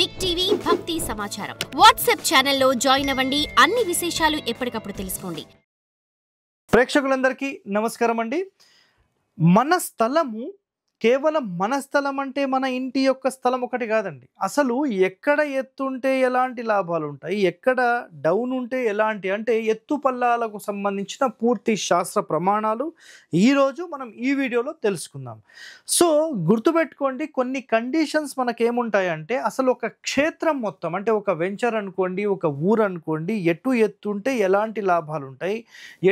Big TV భక్తి సమాచారం WhatsApp ఛానల్లో జాయిన్ అవ్వండి. అన్ని విశేషాలు ఎప్పటికప్పుడు తెలుసుకోండి. ప్రేక్షకులందరికీ నమస్కారం అండి. మన స్థలము కేవలం మన స్థలం అంటే మన ఇంటి యొక్క స్థలం ఒకటి కాదండి. అసలు ఎక్కడ ఎత్తుంటే ఎలాంటి లాభాలు ఉంటాయి, ఎక్కడ డౌన్ ఉంటే ఎలాంటి అంటే ఎత్తు పల్లాలకు సంబంధించిన పూర్తి శాస్త్ర ప్రమాణాలు ఈరోజు మనం ఈ వీడియోలో తెలుసుకుందాం. సో గుర్తుపెట్టుకోండి, కొన్ని కండిషన్స్ మనకేముంటాయంటే అసలు ఒక క్షేత్రం మొత్తం అంటే ఒక వెంచర్ అనుకోండి, ఒక ఊరు అనుకోండి, ఎటు ఎత్తుంటే ఎలాంటి లాభాలు ఉంటాయి,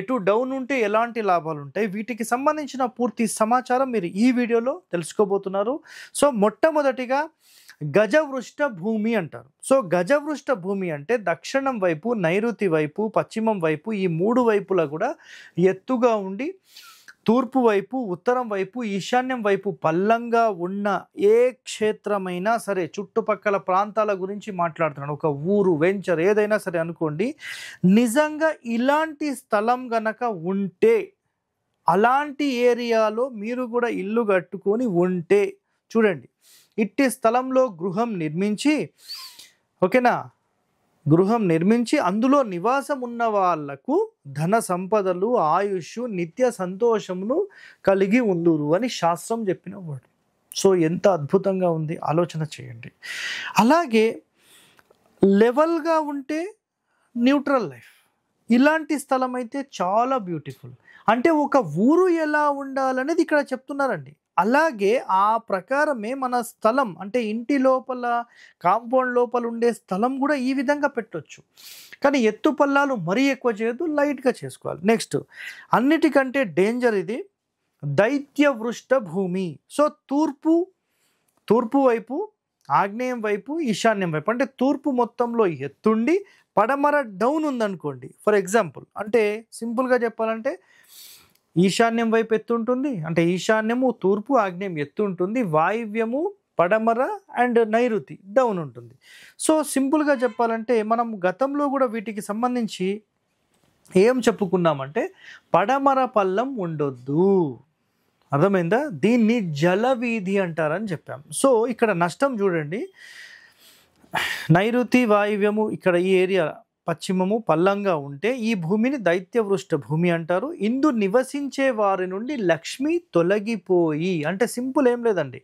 ఎటు డౌన్ ఉంటే ఎలాంటి లాభాలు ఉంటాయి, వీటికి సంబంధించిన పూర్తి సమాచారం మీరు ఈ వీడియోలో తెలుసుకోబోతున్నారు. సో మొట్టమొదటిగా గజవృష్ట భూమి అంటారు. సో గజవృష్ట భూమి అంటే దక్షిణం వైపు, నైరుతి వైపు, పశ్చిమం వైపు ఈ మూడు వైపులా కూడా ఎత్తుగా ఉండి తూర్పు వైపు, ఉత్తరం వైపు, ఈశాన్యం వైపు పల్లంగా ఉన్న ఏ క్షేత్రమైనా సరే, చుట్టుపక్కల ప్రాంతాల గురించి మాట్లాడుతున్నాను, ఒక ఊరు, వెంచర్ ఏదైనా సరే అనుకోండి, నిజంగా ఇలాంటి స్థలం గనక ఉంటే, అలాంటి ఏరియాలో మీరు కూడా ఇల్లు కట్టుకొని ఉంటే చూడండి, ఇట్టి స్థలంలో గృహం నిర్మించి, ఓకేనా, గృహం నిర్మించి అందులో నివాసం ఉన్న వాళ్లకు ధన సంపదలు, ఆయుష్, నిత్య సంతోషమును కలిగి ఉండురు అని శాస్త్రం చెప్పిన వర్డ్. సో ఎంత అద్భుతంగా ఉంది, ఆలోచన చేయండి. అలాగే లెవెల్గా ఉంటే న్యూట్రల్ లైఫ్, ఇలాంటి స్థలం అయితే చాలా బ్యూటిఫుల్. అంటే ఒక ఊరు ఎలా ఉండాలనేది ఇక్కడ చెప్తున్నారండి. అలాగే ఆ ప్రకారమే మన స్థలం అంటే ఇంటి లోపల, కాంపౌండ్ లోపల ఉండే స్థలం కూడా ఈ విధంగా పెట్టొచ్చు. కానీ ఎత్తు పల్లాలు మరీ ఎక్కువ చేయొద్దు, లైట్గా చేసుకోవాలి. నెక్స్ట్ అన్నిటికంటే డేంజర్ ఇది దైత్యవృష్ట భూమి. సో తూర్పు వైపు, ఆగ్నేయం వైపు, ఈశాన్యం వైపు అంటే తూర్పు మొత్తంలో ఎత్తుండి పడమర డౌన్ ఉందనుకోండి. ఫర్ ఎగ్జాంపుల్ అంటే సింపుల్గా చెప్పాలంటే ఈశాన్యం వైపు ఎత్తు ఉంటుంది, అంటే ఈశాన్యము, తూర్పు, ఆగ్నేయం ఎత్తు ఉంటుంది, వాయువ్యము, పడమర అండ్ నైరుతి డౌన్ ఉంటుంది. సో సింపుల్గా చెప్పాలంటే మనం గతంలో కూడా వీటికి సంబంధించి ఏం చెప్పుకున్నామంటే పడమర పల్లం ఉండొద్దు, అర్థమైందా? దీన్ని జలవీధి అంటారని చెప్పాం. సో ఇక్కడ నష్టం చూడండి, నైరుతి, వాయువ్యము ఇక్కడ ఈ ఏరియా పశ్చిమము పల్లంగా ఉంటే ఈ భూమిని దైత్యవృష్ట భూమి అంటారు. ఇందు నివసించే వారి నుండి లక్ష్మి తొలగిపోయి, అంటే సింపుల్ ఏం లేదండి,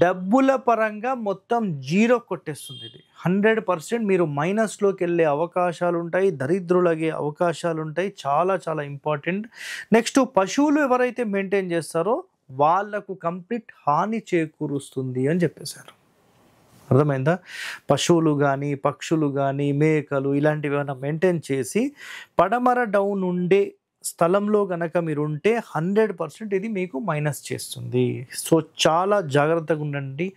డబ్బుల పరంగా మొత్తం జీరో కొట్టేస్తుంది. ఇది 100% మీరు మైనస్లోకి వెళ్ళే అవకాశాలు ఉంటాయి, దరిద్రులగే అవకాశాలు ఉంటాయి. చాలా చాలా ఇంపార్టెంట్. నెక్స్ట్ పశువులు ఎవరైతే మెయింటైన్ చేస్తారో వాళ్లకు కంప్లీట్ హాని చేకూరుస్తుంది అని చెప్పేశారు. అర్థమైందా? పశువులు కానీ, పక్షులు కానీ, మేకలు ఇలాంటివి ఏమైనా మెయింటైన్ చేసి పడమర డౌన్ ఉండే స్థలంలో కనుక మీరు ఉంటే 100% ఇది మీకు మైనస్ చేస్తుంది. సో చాలా జాగ్రత్తగా ఉండండి.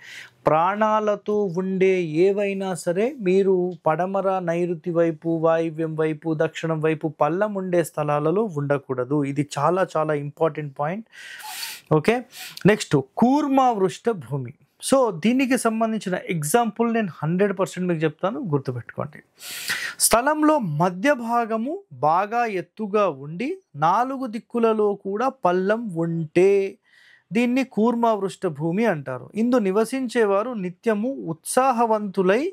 ప్రాణాలతో ఉండే ఏవైనా సరే మీరు పడమర, నైరుతి వైపు, వాయువ్యం వైపు, దక్షిణం వైపు పల్లం ఉండే స్థలాలలో ఉండకూడదు. ఇది చాలా చాలా ఇంపార్టెంట్ పాయింట్. ఓకే, నెక్స్ట్ కూర్మావృష్ట భూమి. సో దీనికి సంబంధించిన ఎగ్జాంపుల్ నేను 100% మీకు చెప్తాను, గుర్తుపెట్టుకోండి. స్థలంలో మధ్య భాగము బాగా ఎత్తుగా ఉండి 4 దిక్కులలో కూడా పల్లం ఉంటే దీన్ని కూర్మావృష్ట భూమి అంటారు. ఇందు నివసించేవారు నిత్యము ఉత్సాహవంతులై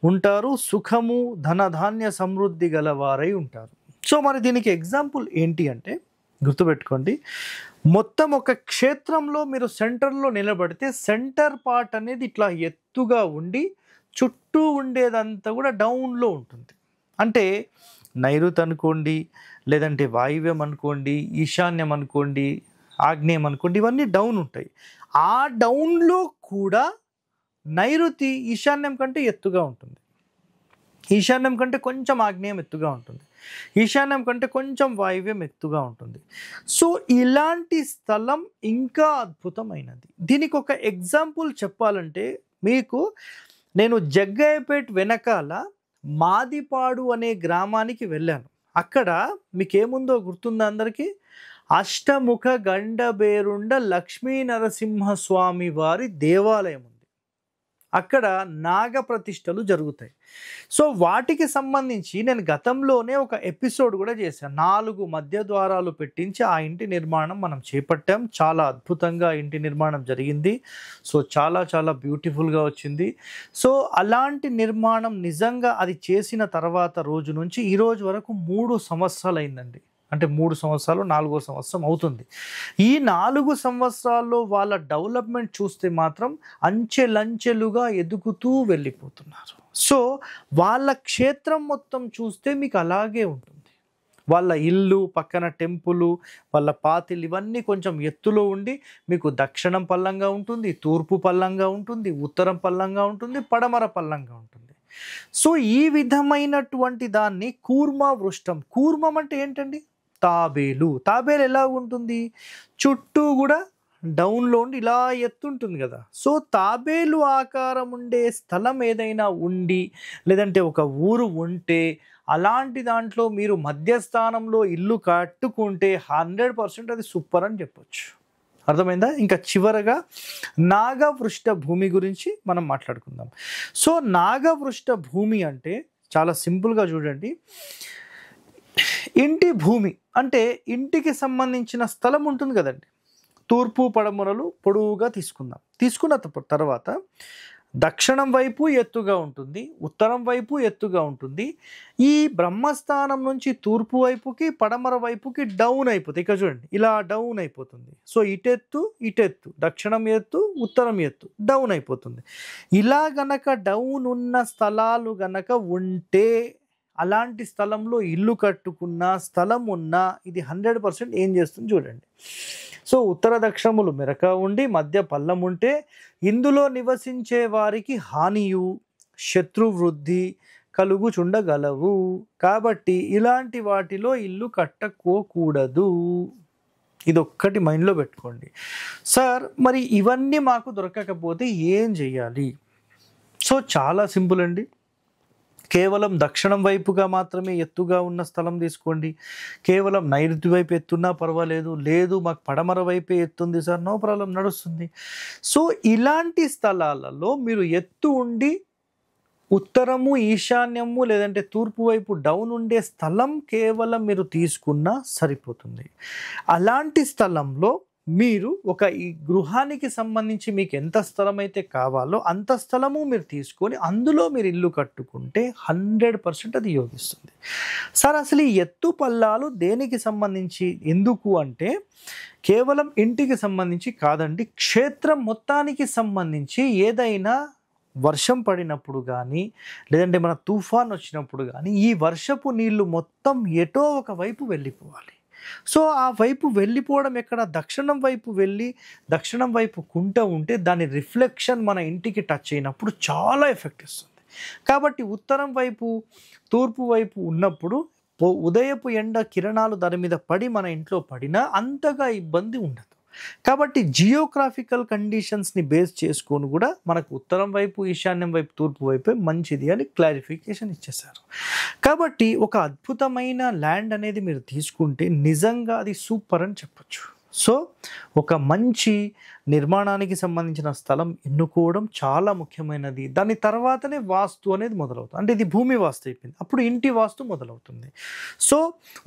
ఉంటారు, సుఖము, ధనధాన్య సమృద్ధి గలవారై ఉంటారు. సో మరి దీనికి ఎగ్జాంపుల్ ఏంటి అంటే గుర్తుపెట్టుకోండి, మొత్తం ఒక క్షేత్రంలో మీరు సెంటర్లో నిలబడితే సెంటర్ పార్ట్ అనేది ఇట్లా ఎత్తుగా ఉండి చుట్టూ ఉండేదంతా కూడా డౌన్లో ఉంటుంది. అంటే నైరుతి అనుకోండి, లేదంటే వాయువ్యం అనుకోండి, ఈశాన్యం అనుకోండి, ఆగ్నేయం అనుకోండి, ఇవన్నీ డౌన్ ఉంటాయి. ఆ డౌన్లో కూడా నైరుతి ఈశాన్యం కంటే ఎత్తుగా ఉంటుంది, ఈశాన్యం కంటే కొంచెం ఆగ్నేయం ఎత్తుగా ఉంటుంది, ఈశాన్యం కంటే కొంచెం వాయువ్యం ఎత్తుగా ఉంటుంది. సో ఇలాంటి స్థలం ఇంకా అద్భుతమైనది. దీనికి ఒక ఎగ్జాంపుల్ చెప్పాలంటే మీకు నేను జగ్గయ్యపేట్ వెనకాల మాదిపాడు అనే గ్రామానికి వెళ్ళాను. అక్కడ మీకేముందో గుర్తుందా అందరికీ? అష్టముఖ గండబేరుండ లక్ష్మీ నరసింహస్వామి వారి దేవాలయం ఉంది. అక్కడ నాగప్రతిష్టలు జరుగుతాయి. సో వాటికి సంబంధించి నేను గతంలోనే ఒక ఎపిసోడ్ కూడా చేశాను. 4 మధ్య ద్వారాలు పెట్టించి ఆ ఇంటి నిర్మాణం మనం చేపట్టాం. చాలా అద్భుతంగా ఇంటి నిర్మాణం జరిగింది. సో చాలా చాలా బ్యూటిఫుల్గా వచ్చింది. సో అలాంటి నిర్మాణం నిజంగా అది చేసిన తర్వాత రోజు నుంచి ఈ రోజు వరకు 3 సంవత్సరాలు అయిందండి. అంటే 3 సంవత్సరాలు 4వ సంవత్సరం అవుతుంది. ఈ 4 సంవత్సరాల్లో వాళ్ళ డెవలప్మెంట్ చూస్తే మాత్రం అంచెలంచెలుగా ఎదుగుతూ వెళ్ళిపోతున్నారు. సో వాళ్ళ క్షేత్రం మొత్తం చూస్తే మీకు అలాగే ఉంటుంది. వాళ్ళ ఇల్లు పక్కన టెంపుల్, వాళ్ళ పాతిలు ఇవన్నీ కొంచెం ఎత్తులో ఉండి మీకు దక్షిణం పల్లంగా ఉంటుంది, తూర్పు పల్లంగా ఉంటుంది, ఉత్తరం పల్లంగా ఉంటుంది, పడమర పల్లంగా ఉంటుంది. సో ఈ విధమైనటువంటి దాన్ని కూర్మ వృష్టం. కూర్మం అంటే ఏంటండి? తాబేలు. తాబేలు ఎలా ఉంటుంది? చుట్టూ కూడా డౌన్లో ఉండి ఇలా ఎత్తుంటుంది కదా. సో తాబేలు ఆకారం ఉండే స్థలం ఏదైనా ఉండి లేదంటే ఒక ఊరు ఉంటే అలాంటి దాంట్లో మీరు మధ్యస్థానంలో ఇల్లు కట్టుకుంటే 100% అది సూపర్ అని చెప్పొచ్చు. అర్థమైందా? ఇంకా చివరగా నాగవృష్ట భూమి గురించి మనం మాట్లాడుకుందాం. సో నాగవృష్ట భూమి అంటే చాలా సింపుల్గా చూడండి. ఇంటి భూమి అంటే ఇంటికి సంబంధించిన స్థలం ఉంటుంది కదండి. తూర్పు పడమరలు పొడవుగా తీసుకున్న తర్వాత దక్షిణం వైపు ఎత్తుగా ఉంటుంది, ఉత్తరం వైపు ఎత్తుగా ఉంటుంది. ఈ బ్రహ్మస్థానం నుంచి తూర్పు వైపుకి పడమర వైపుకి డౌన్ అయిపోతుంది. ఇక్కడ చూడండి ఇలా డౌన్ అయిపోతుంది. సో ఇటెత్తు దక్షిణం ఎత్తు ఉత్తరం ఎత్తు డౌన్ అయిపోతుంది. ఇలా గనక డౌన్ ఉన్న స్థలాలు గనక ఉంటే అలాంటి స్థలంలో ఇల్లు కట్టుకున్న స్థలం ఉన్నా ఇది 100% ఏం చేస్తుంది చూడండి. సో ఉత్తర దక్షిణములు మెరక ఉండి మధ్య పల్లం ఉంటే ఇందులో నివసించే వారికి హానియు శత్రువృద్ధి కలుగుచుండగలవు. కాబట్టి ఇలాంటి వాటిలో ఇల్లు కట్టుకోకూడదు. ఇదొక్కటి మైండ్లో పెట్టుకోండి. సార్ మరి ఇవన్నీ మాకు దొరకకపోతే ఏం చేయాలి? సో చాలా సింపుల్ అండి. కేవలం దక్షిణం వైపుగా మాత్రమే ఎత్తుగా ఉన్న స్థలం తీసుకోండి. కేవలం నైరుతి వైపు ఎత్తున్నా పర్వాలేదు. లేదు మాకు పడమర వైపే ఎత్తుంది సార్, నో ప్రాబ్లం, నడుస్తుంది. సో ఇలాంటి స్థలాలలో మీరు ఎత్తు ఉండి ఉత్తరము ఈశాన్యము లేదంటే తూర్పు వైపు డౌన్ ఉండే స్థలం కేవలం మీరు తీసుకున్నా సరిపోతుంది. అలాంటి స్థలంలో మీరు ఒక ఈ గృహానికి సంబంధించి మీకు ఎంత స్థలం అయితే కావాలో అంత స్థలము మీరు తీసుకొని అందులో మీరు ఇల్లు కట్టుకుంటే 100% అది యోగిస్తుంది. సార్ అసలు ఈ ఎత్తు పల్లాలు దేనికి సంబంధించి ఎందుకు అంటే కేవలం ఇంటికి సంబంధించి కాదండి, క్షేత్రం మొత్తానికి సంబంధించి ఏదైనా వర్షం పడినప్పుడు కానీ లేదంటే మన తుఫాన్ వచ్చినప్పుడు కానీ ఈ వర్షపు నీళ్లు మొత్తం ఎటో ఒక వైపు వెళ్ళిపోవాలి. సో ఆ వైపు వెళ్ళిపోవడం ఎక్కడ? దక్షిణం వైపు వెళ్ళి దక్షిణం వైపు కుంట ఉంటే దాని రిఫ్లెక్షన్ మన ఇంటికి టచ్ అయినప్పుడు చాలా ఎఫెక్ట్ ఇస్తుంది. కాబట్టి ఉత్తరం వైపు తూర్పు వైపు ఉన్నప్పుడు ఉదయపు ఎండ కిరణాలు దాని మీద పడి మన ఇంట్లో పడినా అంతగా ఇబ్బంది ఉండదు. కాబట్టి జియోగ్రాఫికల్ కండిషన్స్ని బేస్ చేసుకొని కూడా మనకు ఉత్తరం వైపు ఈశాన్యం వైపు తూర్పు వైపే మంచిది అని క్లారిఫికేషన్ ఇచ్చేశారు. కాబట్టి ఒక అద్భుతమైన ల్యాండ్ అనేది మీరు తీసుకుంటే నిజంగా అది సూపర్ అని చెప్పొచ్చు. సో ఒక మంచి నిర్మాణానికి సంబంధించిన స్థలం ఎన్నుకోవడం చాలా ముఖ్యమైనది. దాని తర్వాతనే వాస్తు అనేది మొదలవుతుంది. అంటే ఇది భూమి వాస్తు అయిపోయింది, అప్పుడు ఇంటి వాస్తు మొదలవుతుంది. సో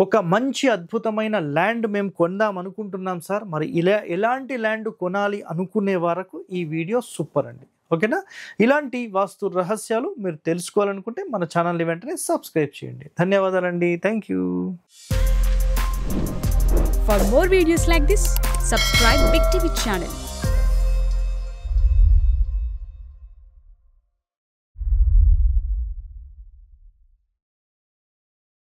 ఒక మంచి అద్భుతమైన ల్యాండ్ మేము కొందాం అనుకుంటున్నాం సార్, మరి ఎలాంటి ల్యాండ్ కొనాలి అనుకునే వరకు ఈ వీడియో సూపర్ అండి. ఓకేనా? ఇలాంటి వాస్తు రహస్యాలు మీరు తెలుసుకోవాలనుకుంటే మన ఛానల్ని వెంటనే సబ్స్క్రైబ్ చేయండి. ధన్యవాదాలండి. Thank you. For more videos like this, subscribe Big TV channel.